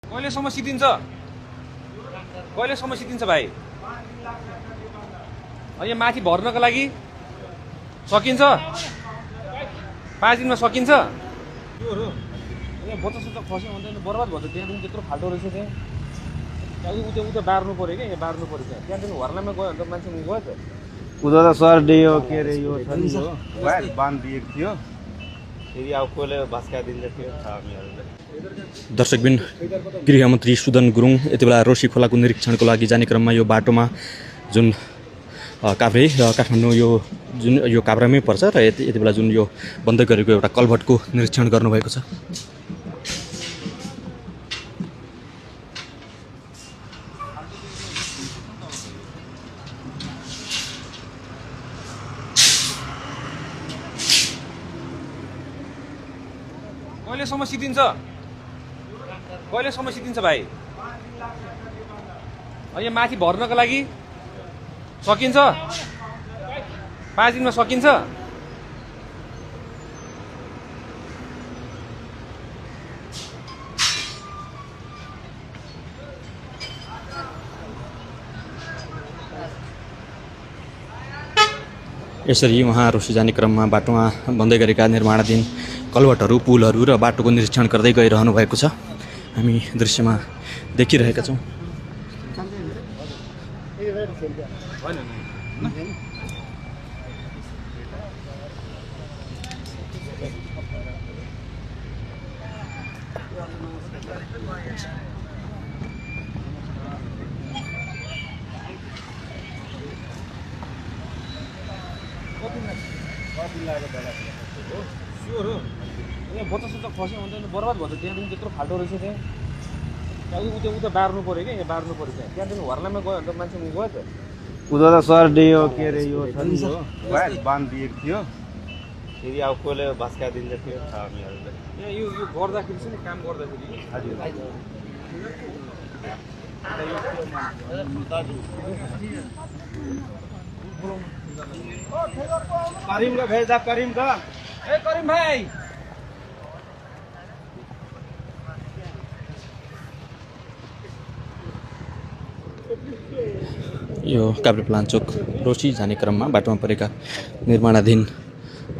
कहिलेसम्म सिद्धिन्छ भाइ? यहाँ माथि भर्नको लागि सकिन्छ? 5 दिनमा सकिन्छ? यहाँ बच्चा सच्चा खस्यो भने बर्बाद भयो त। त्यहाँदेखि त्यत्रो फाल्टो रहेछ त्यहाँ उता बार्नु पऱ्यो क्या, यहाँ बार्नु पऱ्यो त्यहाँदेखि हर्लामा गयो भने त मान्छे गयो त। उता त सर्डियो के अरे यो छ नि हो बाँध दिएको थियो, फेरि अब कसले भस्काइदिन्छ थियो थाहा मिल्दैन। दर्शकबिन, गृहमन्त्री सुदन गुरुङ यति बेला रोशी खोलाको निरीक्षणको लागि जाने क्रममा यो बाटोमा जुन काभ्रे काठमाडौँ यो जुन यो काभ्रामै पर्छ र यति बेला जुन यो बन्द गरेको एउटा कलभटको निरीक्षण गर्नुभएको छ। कहिलेसम्म सिद्धिन्छ भाइ? यहाँ माथि भर्नको लागि सकिन्छ? 5 दिनमा सकिन्छ? यसरी उहाँ रोशी जाने क्रममा बाटोमा बन्दै गरेका निर्माणाधीन कलभटहरू, पुलहरू र बाटोको निरीक्षण गर्दै गइरहनु भएको छ। हामी दृश्यमा देखिरहेका छौँ। यहाँ बच्चा सच्चा खस्यो भने त बर्बाद भयो त। त्यहाँदेखि त्यत्रो फाल्टो रहेछ त्यहाँ उता बार्नु पऱ्यो क्या, यहाँ बार्नु पऱ्यो त्यहाँदेखि हर्लामा गयो भने त मान्छे गयो त। उता त सर्डियो के अरे यो छ नि हो बाँध दिएको थियो, फेरि अब कसले भस्काइदिन्छ थियो थाहा मिल्दैन। यहाँ यो गर्दाखेरि चाहिँ काम गर्दाखेरि हजुर करिम का भेज दा, करिम का। ए करिम भाइ, यो काभ्रे प्लान्चोक रोशी जाने क्रममा बाटोमा परेका निर्माणाधीन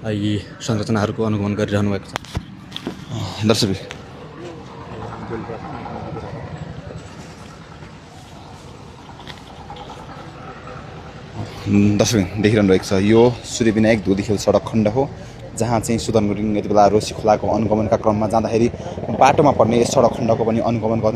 यी संरचनाहरूको अनुगमन गरिरहनु भएको छ। दर्शक देखिरहनु भएको छ, यो सूर्यविनायक धुलीखेल सडक खण्ड हो, जहाँ चाहिँ सुदन गुरुङ यति बेला रोशी खोलाको अनुगमनका क्रममा जाँदाखेरि बाटोमा पर्ने यस सडक खण्डको पनि अनुगमन गर्नु